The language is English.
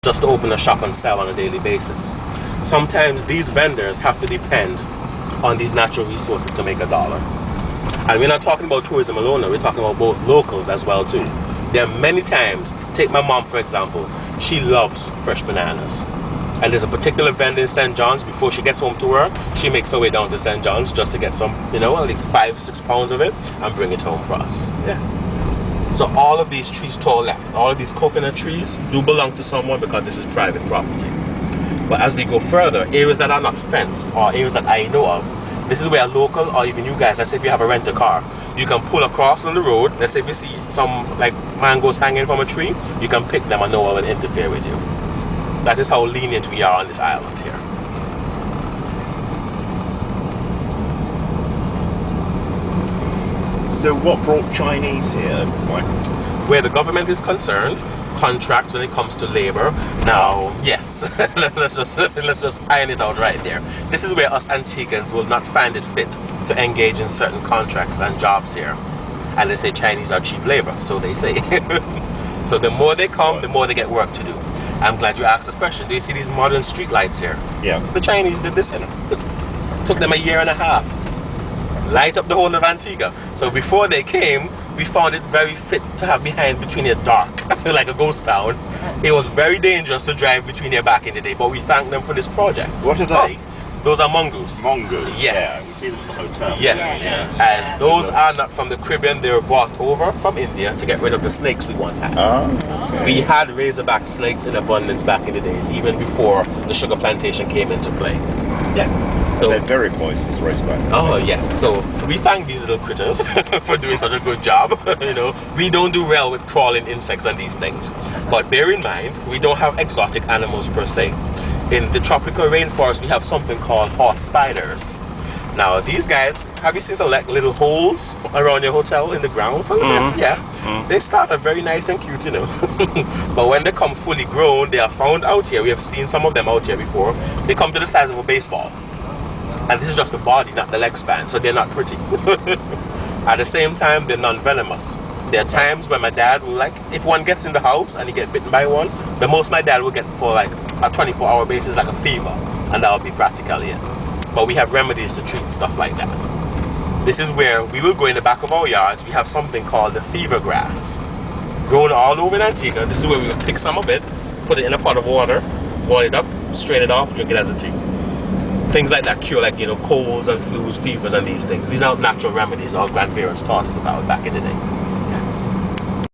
just to open a shop and sell on a daily basis. Sometimes these vendors have to depend on these natural resources to make a dollar. And we're not talking about tourism alone, we're talking about both locals as well too. There are many times, take my mom for example, she loves fresh bananas. And there's a particular vendor in St. John's, before she gets home to work, she makes her way down to St. John's just to get some, you know, like 5-6 pounds of it and bring it home for us. Yeah. So all of these trees to our left, all of these coconut trees do belong to someone because this is private property. But as we go further, areas that are not fenced or areas that I know of, this is where a local or even you guys, let's say if you have a rent a car, you can pull across on the road. Let's say if you see some like mangoes hanging from a tree, you can pick them and no one will interfere with you. That is how lenient we are on this island here. So what brought Chinese here, Mike? Where the government is concerned, contracts when it comes to labor. Now, yes, let's just iron it out right there. This is where us Antiguans will not find it fit to engage in certain contracts and jobs here. And they say Chinese are cheap labor, so they say. So the more they come, the more they get work to do. I'm glad you asked the question. Do you see these modern street lights here? Yeah. The Chinese did this, you know. Took them a year and a half. Light up the whole of Antigua. So before they came, we found it very fit to have behind between here dark, like a ghost town. It was very dangerous to drive between here back in the day, but we thank them for this project. What are they? Those are mongoose. Mongoose. Yes. Yeah, we see them at the hotel. Yes. Yeah. And those are not from the Caribbean. They were brought over from India to get rid of the snakes we once had. Okay. We had razorback snakes in abundance back in the days, even before the sugar plantation came into play. Yeah. So they're very poisonous, razorback. Oh yes. So we thank these little critters for doing such a good job. You know, we don't do well with crawling insects and these things. But bear in mind, we don't have exotic animals per se. In the tropical rainforest, we have something called horse spiders. Now, these guys, have you seen some like little holes around your hotel in the ground? Yeah. They start off very nice and cute, you know. But when they come fully grown, they are found out here. We have seen some of them out here before. They come to the size of a baseball. And this is just the body, not the leg span, so they're not pretty. At the same time, they're non-venomous. There are times when my dad will, like, if one gets in the house and he gets bitten by one, the most my dad will get for like a 24-hour basis, like a fever, and that will be practically it. But we have remedies to treat stuff like that. This is where we will go in the back of our yards. We have something called the fever grass, grown all over in Antigua. This is where we will pick some of it, put it in a pot of water, boil it up, strain it off, drink it as a tea. Things like that cure, like, you know, colds and flus, fevers and these things. These are natural remedies our grandparents taught us about back in the day.